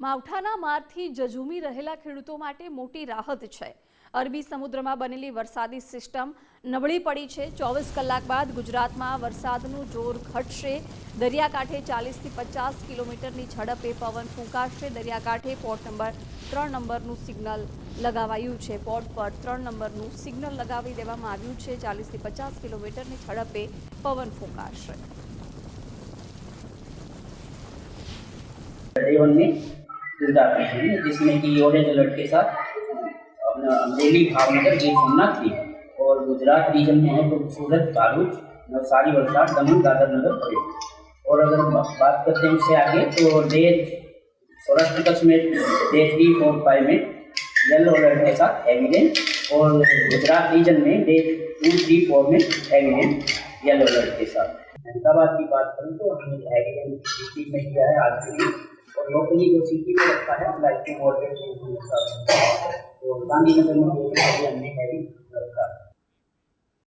માવઠાના મારથી જજુમી રહેલા ખેડૂતો માટે મોટી રાહત છે। અરબી સમુદ્રમાં બનેલી વરસાદી સિસ્ટમ નબળી પડી છે। 24 કલાક બાદ ગુજરાતમાં વરસાદનું જોર ઘટશે। દરિયાકાંઠે 40થી 50 કિલોમીટરની ઝડપે પવન ફૂંકાશે। દરિયાકાંઠે પોર્ટ નંબર 3 નંબરનું સિગ્નલ લગાવાયું છે। પોર્ટ પર 3 નંબરનું સિગ્નલ લગાવી દેવામાં આવ્યું છે। 40થી 50 કિલોમીટરની ઝડપે પવન ફૂંકાશે। जिसमें कि ऑरेंज अलर्ट के साथ अमरेली, भावनगर, गिर सोमनाथ थी और गुजरात रीजन में है तो सूरत, भरूच, नवसारी, वलसाड, दमन, दादर नगर पड़े। और अगर बात करते हैं उससे आगे तो डे सौराष्ट्र कच्छ में डे 3, 4, 5 में येलो अलर्ट के साथ हैवी रेन और गुजरात रीजन में डे 2, 3, 4 में हैवी रेन येलो अलर्ट के साथ। अहमदाबाद की बात करूँ तो हमने हैवी रेन सिटी में किया है आज के लिए और लोकली जो सिटी में रखा है लाइक टू मॉडरेट तो गांधीनगर में हमने हैवी